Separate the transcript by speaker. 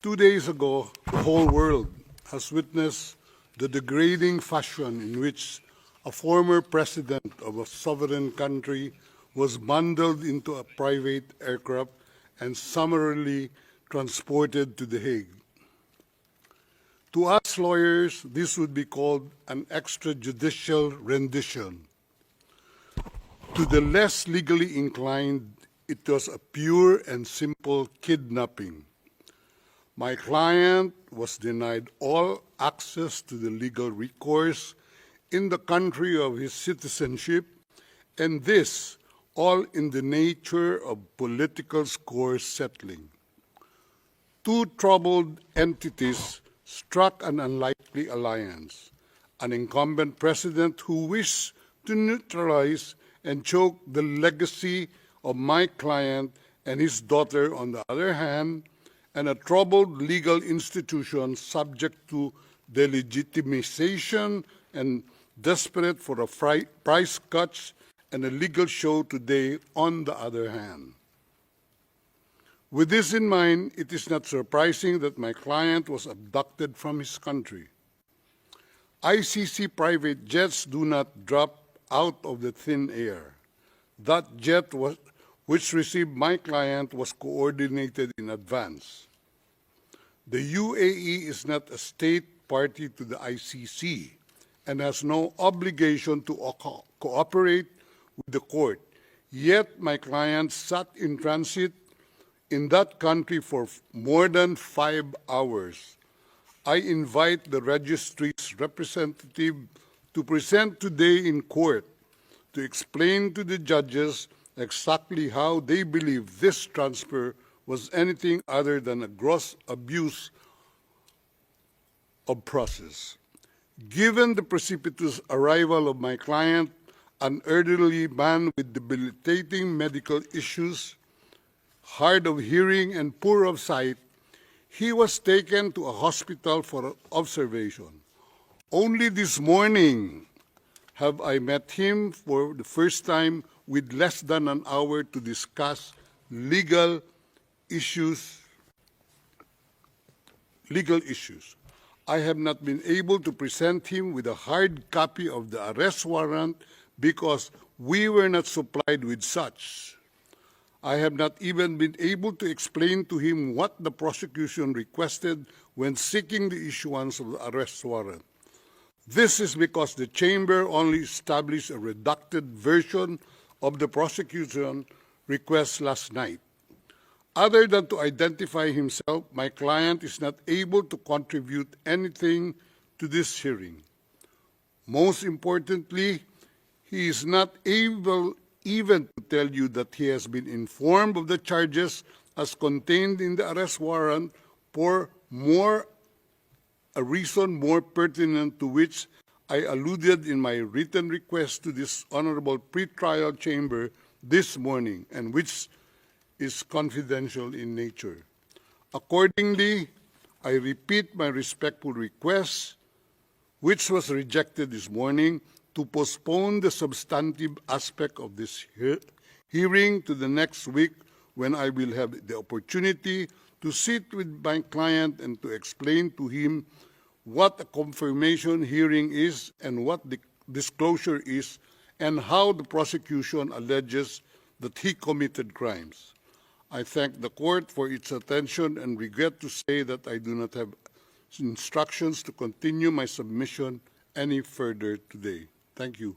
Speaker 1: 2 days ago, the whole world has witnessed the degrading fashion in which a former president of a sovereign country was bundled into a private aircraft and summarily transported to The Hague. To us lawyers, this would be called an extrajudicial rendition. To the less legally inclined, it was a pure and simple kidnapping. My client was denied all access to the legal recourse in the country of his citizenship, and this all in the nature of political score settling. Two troubled entities struck an unlikely alliance, an incumbent president who wished to neutralize and choke the legacy of my client and his daughter on the other hand, and a troubled legal institution subject to delegitimization and desperate for a price cuts and a legal show today on the other hand. With this in mind, it is not surprising that my client was abducted from his country. ICC private jets do not drop out of the thin air. That jet which received my client was coordinated in advance. The UAE is not a state party to the ICC and has no obligation to cooperate with the court. Yet my client sat in transit in that country for more than 5 hours. I invite the registry's representative to present today in court to explain to the judges exactly how they believe this transfer was anything other than a gross abuse of process. Given the precipitous arrival of my client, an elderly man with debilitating medical issues, hard of hearing and poor of sight, he was taken to a hospital for observation. Only this morning have I met him for the first time with less than an hour to discuss legal issues. I have not been able to present him with a hard copy of the arrest warrant because we were not supplied with such. I have not even been able to explain to him what the prosecution requested when seeking the issuance of the arrest warrant. This is because the chamber only established a redacted version of the prosecution request last night. Other than to identify himself, my client is not able to contribute anything to this hearing. Most importantly, he is not able even to tell you that he has been informed of the charges as contained in the arrest warrant for a reason more pertinent to which I alluded in my written request to this honorable pretrial chamber this morning, and which is confidential in nature. Accordingly, I repeat my respectful request, which was rejected this morning, to postpone the substantive aspect of this hearing to the next week, when I will have the opportunity to sit with my client and to explain to him what a confirmation hearing is and what the disclosure is, and how the prosecution alleges that he committed crimes. I thank the court for its attention and regret to say that I do not have instructions to continue my submission any further today. Thank you.